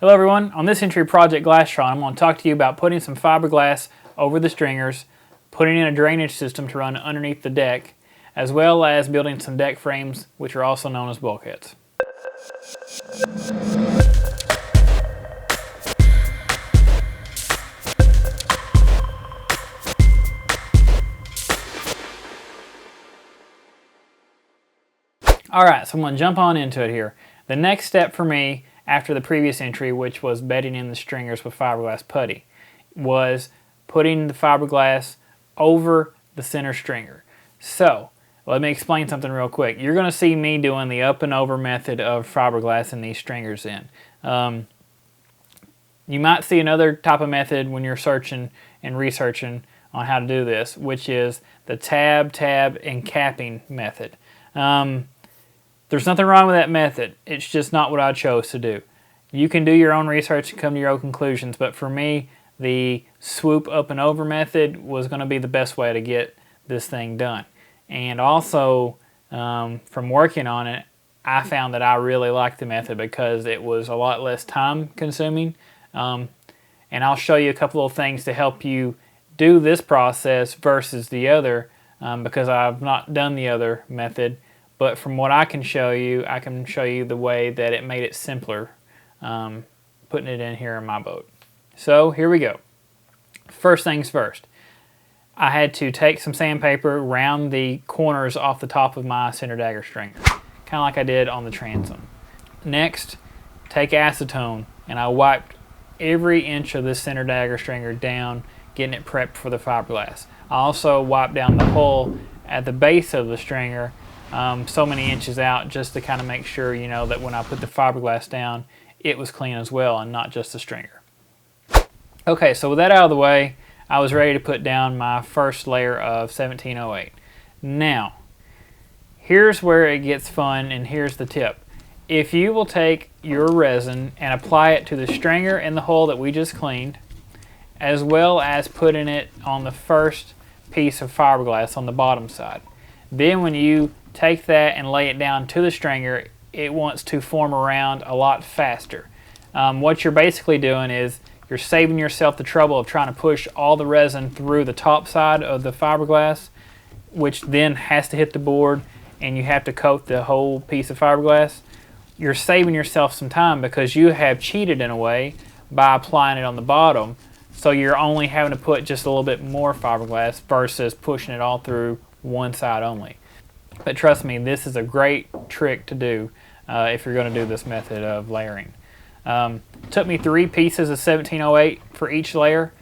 Hello everyone, on this entry Project Glastron, I'm going to talk to you about putting some fiberglass over the stringers, putting in a drainage system to run underneath the deck, as well as building some deck frames, which are also known as bulkheads. Alright, so I'm going to jump on into it here. The next step for me, after the previous entry, which was bedding in the stringers with fiberglass putty, was putting the fiberglass over the center stringer. So, let me explain something real quick. You're going to see me doing the up and over method of fiberglass in these stringers in. You might see another type of method when you're searching and researching on how to do this, which is the tab, and capping method. There's nothing wrong with that method. It's just not what I chose to do. You can do your own research and come to your own conclusions, but for me, the swoop up and over method was going to be the best way to get this thing done. And also, from working on it, I found that I really liked the method because it was a lot less time consuming. And I'll show you a couple of things to help you do this process versus the other, because I've not done the other method. But from what I can show you the way that it made it simpler, putting it in here in my boat. So here we go. First things first. I had to take some sandpaper, round the corners off the top of my center dagger stringer, kind of like I did on the transom. Next, take acetone, and I wiped every inch of this center dagger stringer down, getting it prepped for the fiberglass. I also wiped down the hull at the base of the stringer, so many inches out, just to kind of make sure, you know, that when I put the fiberglass down, it was clean as well and not just the stringer. Okay, so with that out of the way, I was ready to put down my first layer of 1708. Now, here's where it gets fun, and here's the tip. If you will take your resin and apply it to the stringer and the hull that we just cleaned, as well as putting it on the first piece of fiberglass on the bottom side, then when you take that and lay it down to the stringer, it wants to form around a lot faster. What you're basically doing is you're saving yourself the trouble of trying to push all the resin through the top side of the fiberglass, which then has to hit the board, and you have to coat the whole piece of fiberglass. You're saving yourself some time because you have cheated in a way by applying it on the bottom, so you're only having to put just a little bit more fiberglass versus pushing it all through one side only. But trust me, this is a great trick to do if you're going to do this method of layering. Took me 3 pieces of 1708 for each layer.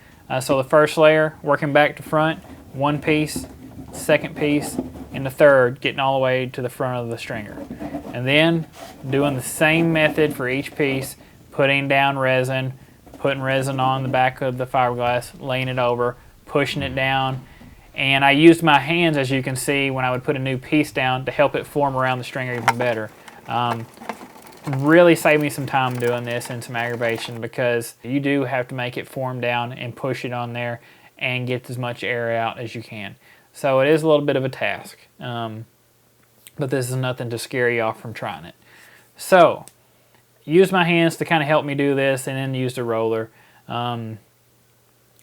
So the first layer, working back to front, 1 piece, second piece, and the third, getting all the way to the front of the stringer. And then doing the same method for each piece, putting down resin, putting resin on the back of the fiberglass, laying it over, pushing it down. And I used my hands, as you can see, when I would put a new piece down to help it form around the stringer even better. Really saved me some time doing this and some aggravation, because you do have to make it form down and push it on there and get as much air out as you can. So it is a little bit of a task, but this is nothing to scare you off from trying it. So, use my hands to kind of help me do this, and then use the roller.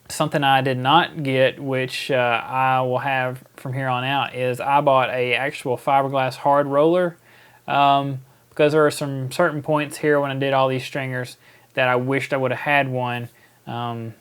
Something I did not get, which I will have from here on out, is I bought a actual fiberglass hard roller, because there are some certain points here when I did all these stringers that I wished I would have had one, and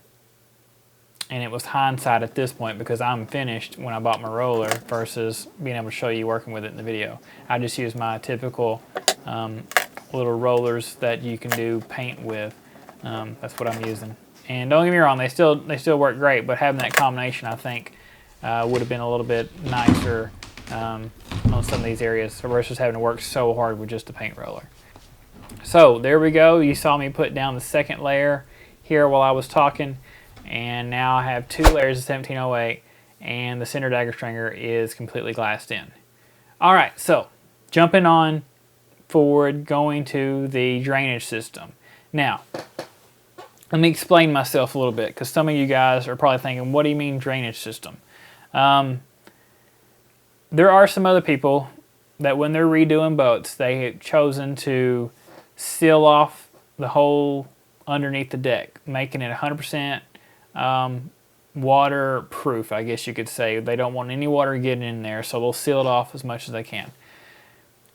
it was hindsight at this point because I'm finished when I bought my roller versus being able to show you working with it in the video. I just use my typical little rollers that you can do paint with. That's what I'm using. And don't get me wrong, they still work great, but having that combination, I think, would have been a little bit nicer on some of these areas versus having to work so hard with just a paint roller. So there we go. You saw me put down the second layer here while I was talking, and now I have 2 layers of 1708, and the center dagger stringer is completely glassed in. All right, so jumping on forward, going to the drainage system. Now, let me explain myself a little bit, because some of you guys are probably thinking, what do you mean drainage system? There are some other people that when they're redoing boats, they have chosen to seal off the whole underneath the deck, making it 100% waterproof, I guess you could say. They don't want any water getting in there, so they'll seal it off as much as they can.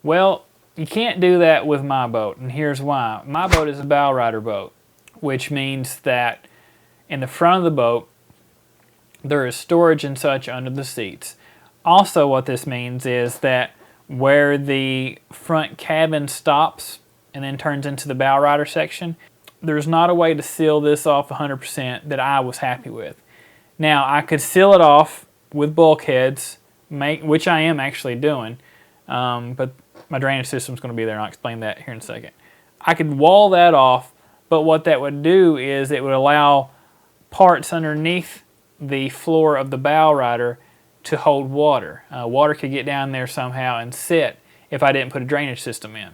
Well, you can't do that with my boat, and here's why. My boat is a bow rider boat, which means that in the front of the boat, there is storage and such under the seats. Also, what this means is that where the front cabin stops and then turns into the bow rider section, there's not a way to seal this off 100% that I was happy with. Now, I could seal it off with bulkheads, which I am actually doing, but my drainage system is going to be there, and I'll explain that here in a second. I could wall that off, but what that would do is it would allow parts underneath the floor of the bow rider to hold water. Water could get down there somehow and sit if I didn't put a drainage system in.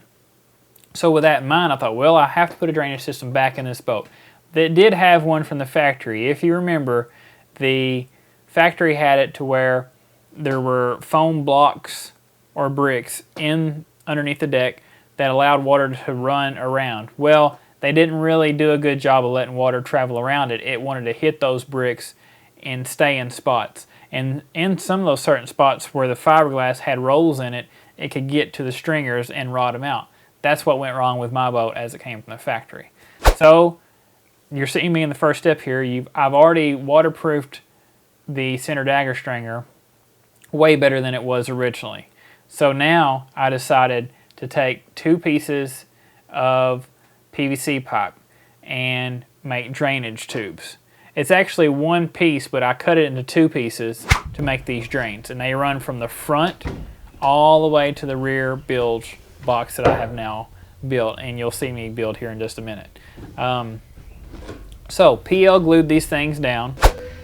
So with that in mind, I thought, well, I have to put a drainage system back in this boat. That did have one from the factory. If you remember, the factory had it to where there were foam blocks or bricks underneath the deck that allowed water to run around. Well, they didn't really do a good job of letting water travel around it. It wanted to hit those bricks and stay in spots. And in some of those certain spots where the fiberglass had rolls in it, it could get to the stringers and rot them out. That's what went wrong with my boat as it came from the factory. So you're seeing me in the first step here. I've already waterproofed the center dagger stringer way better than it was originally. So now I decided to take 2 pieces of PVC pipe and make drainage tubes. It's actually 1 piece, but I cut it into 2 pieces to make these drains, and they run from the front all the way to the rear bilge box that I have now built, and you'll see me build here in just a minute. So PL glued these things down,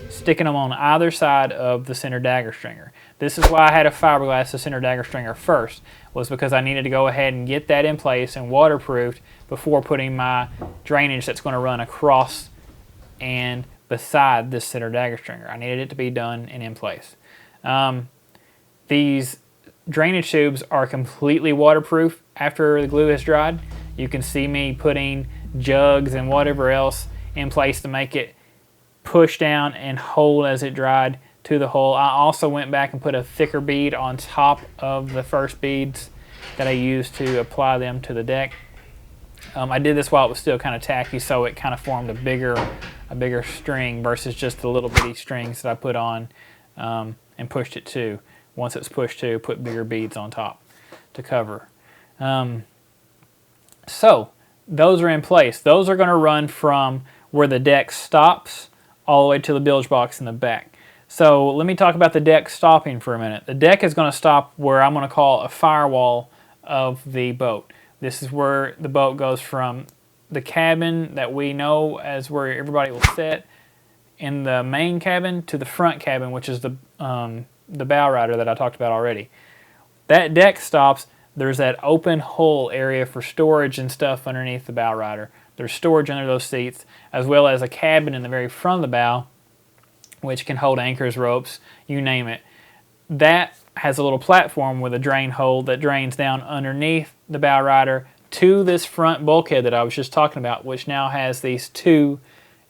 sticking them on either side of the center dagger stringer. This is why I had a fiberglass the center dagger stringer first, was because I needed to go ahead and get that in place and waterproofed before putting my drainage that's going to run across and beside this center dagger stringer. I needed it to be done and in place. These drainage tubes are completely waterproof after the glue has dried. You can see me putting jugs and whatever else in place to make it push down and hold as it dried to the hole. I also went back and put a thicker bead on top of the first beads that I used to apply them to the deck. I did this while it was still kind of tacky, so it kind of formed a bigger string versus just the little bitty strings that I put on and pushed it to. Once it's pushed to, put bigger beads on top to cover. So those are in place. Those are going to run from where the deck stops all the way to the bilge box in the back. So let me talk about the deck stopping for a minute. The deck is going to stop where I'm going to call a firewall of the boat. This is where the boat goes from the cabin that we know as where everybody will sit in the main cabin to the front cabin, which is the bow rider that I talked about already. That deck stops. There's that open hole area for storage and stuff underneath the bow rider. There's storage under those seats, as well as a cabin in the very front of the bow, which can hold anchors, ropes, you name it. That has a little platform with a drain hole that drains down underneath the bow rider to this front bulkhead that I was just talking about, which now has these 2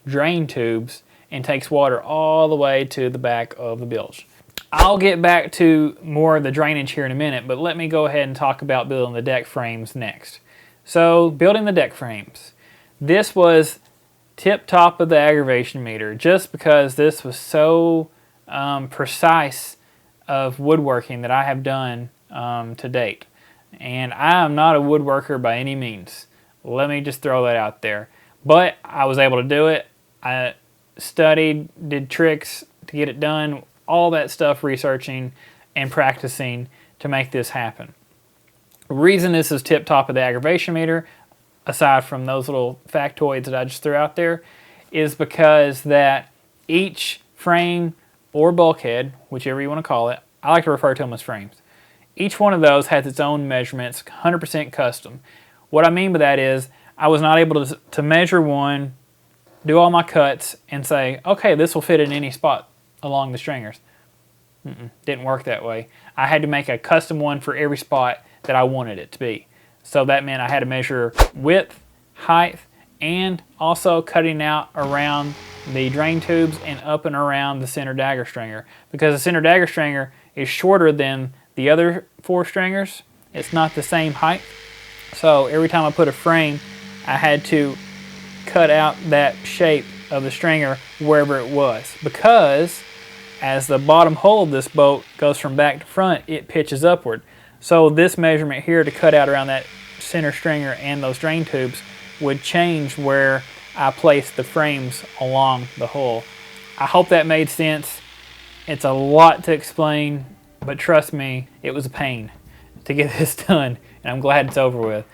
drain tubes and takes water all the way to the back of the bilge. I'll get back to more of the drainage here in a minute, but let me go ahead and talk about building the deck frames next. So, building the deck frames. This was tip top of the aggravation meter, just because this was so precise of woodworking that I have done to date. And I am not a woodworker by any means. Let me just throw that out there. But I was able to do it. I studied, did tricks to get it done, all that stuff, researching and practicing to make this happen. The reason this is tip top of the aggravation meter, aside from those little factoids that I just threw out there, is because that each frame or bulkhead, whichever you want to call it, I like to refer to them as frames. Each one of those has its own measurements, 100% custom. What I mean by that is I was not able to measure one, do all my cuts, and say, okay, this will fit in any spot along the stringers. Didn't work that way. I had to make a custom one for every spot that I wanted it to be. So that meant I had to measure width, height, and also cutting out around the drain tubes and up and around the center dagger stringer, because the center dagger stringer is shorter than the other 4 stringers. It's not the same height. So every time I put a frame, I had to cut out that shape of the stringer wherever it was, because as the bottom hole of this boat goes from back to front, it pitches upward. So this measurement here to cut out around that center stringer and those drain tubes would change where I placed the frames along the hull. I hope that made sense. It's a lot to explain, but trust me, it was a pain to get this done, and I'm glad it's over with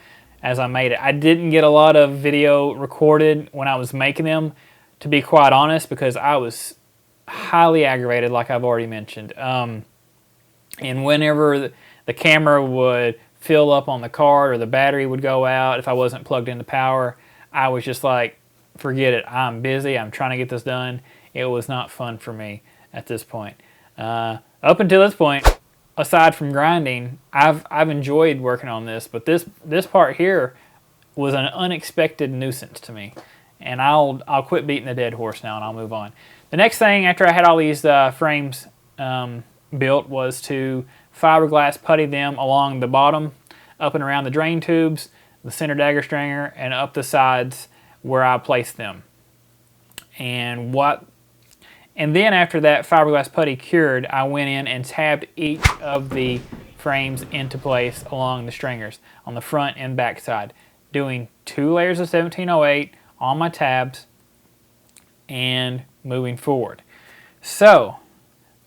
as I made it. I didn't get a lot of video recorded when I was making them, to be quite honest, because I was highly aggravated, like I've already mentioned. And whenever the camera would fill up on the card or the battery would go out if I wasn't plugged into power, I was just like, forget it, I'm busy, I'm trying to get this done. It was not fun for me at this point. Up until this point, aside from grinding, I've enjoyed working on this, but this part here was an unexpected nuisance to me. And I'll quit beating the dead horse now and I'll move on. The next thing after I had all these frames built was to fiberglass putty them along the bottom, up and around the drain tubes, the center dagger stringer, and up the sides where I placed them. And then after that fiberglass putty cured, I went in and tabbed each of the frames into place along the stringers on the front and back side, doing 2 layers of 1708 on my tabs and moving forward. So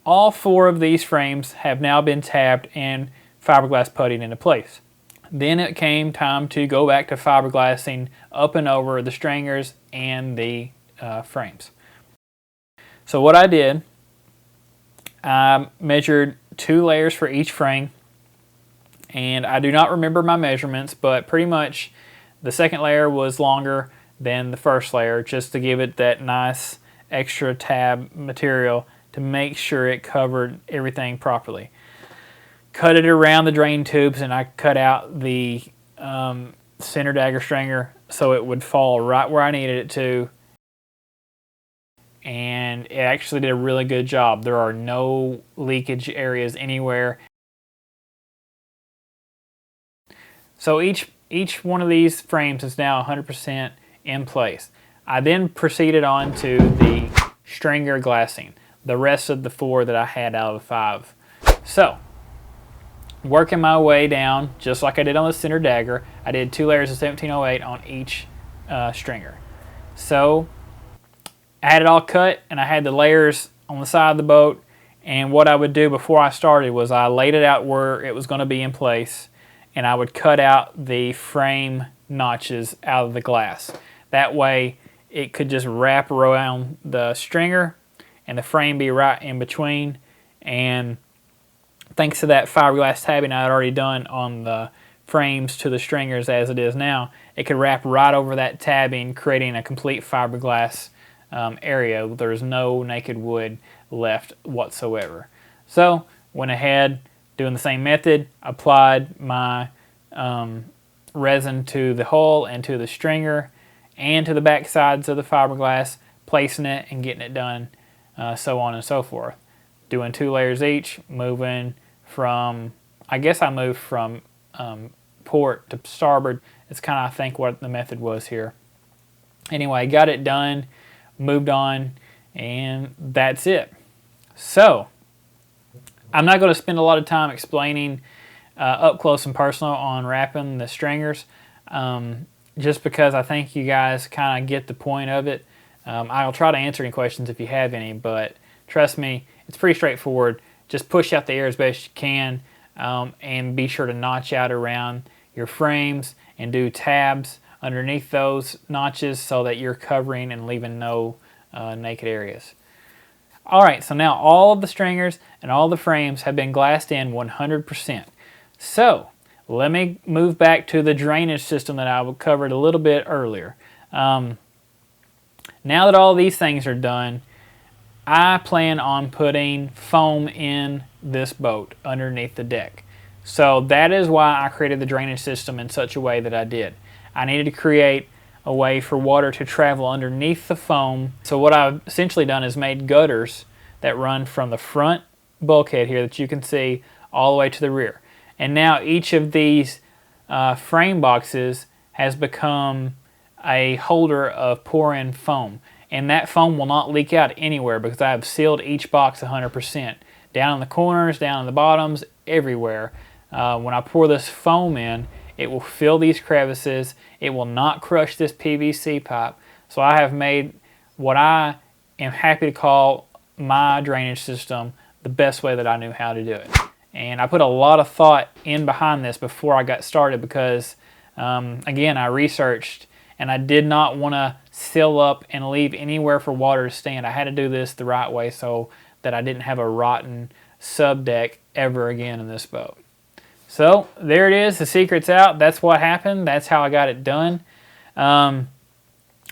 all 4 of these frames have now been tabbed and fiberglass puttied into place. Then it came time to go back to fiberglassing up and over the stringers and the frames. So what I did, I measured 2 layers for each frame, and I do not remember my measurements, but pretty much the second layer was longer than the first layer, just to give it that nice extra tab material to make sure it covered everything properly. Cut it around the drain tubes, and I cut out the center dagger stringer so it would fall right where I needed it to, and it actually did a really good job. There are no leakage areas anywhere. So each one of these frames is now 100% in place. I then proceeded on to the stringer glassing, the rest of the 4 that I had out of the 5. So, working my way down, just like I did on the center dagger, I did 2 layers of 1708 on each stringer. So, I had it all cut, and I had the layers on the side of the boat, and what I would do before I started was I laid it out where it was going to be in place, and I would cut out the frame notches out of the glass. That way it could just wrap around the stringer and the frame be right in between, and thanks to that fiberglass tabbing I had already done on the frames to the stringers as it is now, it could wrap right over that tabbing, creating a complete fiberglass area. There's no naked wood left whatsoever. So went ahead, doing the same method, applied my resin to the hull and to the stringer and to the back sides of the fiberglass, placing it and getting it done, so on and so forth. Doing 2 layers each, moving from, I guess I moved from port to starboard. It's kind of, I think, what the method was here. Anyway, got it done, moved on, and that's it. So, I'm not going to spend a lot of time explaining up close and personal on wrapping the stringers, just because I think you guys kind of get the point of it. I'll try to answer any questions if you have any, but trust me, it's pretty straightforward. Just push out the air as best you can, and be sure to notch out around your frames and do tabs underneath those notches so that you're covering and leaving no naked areas. Alright, so now all of the stringers and all the frames have been glassed in 100%. So, let me move back to the drainage system that I covered a little bit earlier. Now that all these things are done, I plan on putting foam in this boat underneath the deck. So that is why I created the drainage system in such a way that I did. I needed to create a way for water to travel underneath the foam. So what I've essentially done is made gutters that run from the front bulkhead here that you can see all the way to the rear. And now each of these frame boxes has become a holder of pour-in foam. And that foam will not leak out anywhere because I have sealed each box 100%. Down in the corners, down in the bottoms, everywhere. When I pour this foam in, it will fill these crevices. It will not crush this PVC pipe. So I have made what I am happy to call my drainage system the best way that I knew how to do it. And I put a lot of thought in behind this before I got started because, again, I researched and I did not want to seal up and leave anywhere for water to stand. I had to do this the right way so that I didn't have a rotten subdeck ever again in this boat. So there it is, the secret's out. That's what happened. That's how I got it done. I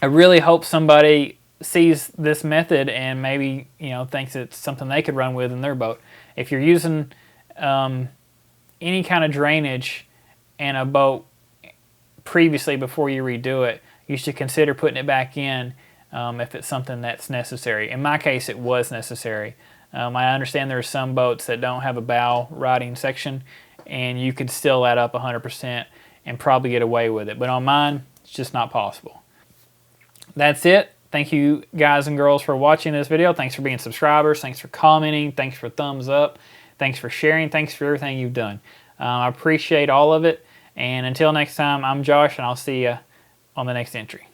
really hope somebody sees this method and maybe thinks it's something they could run with in their boat. If you're using any kind of drainage in a boat previously before you redo it, you should consider putting it back in if it's something that's necessary. In my case, it was necessary. I understand there are some boats that don't have a bow riding section, and you could still add up 100% and probably get away with it. But on mine, it's just not possible. That's it. Thank you guys and girls for watching this video. Thanks for being subscribers. Thanks for commenting. Thanks for thumbs up. Thanks for sharing. Thanks for everything you've done. I appreciate all of it. And until next time, I'm Josh, and I'll see you on the next entry.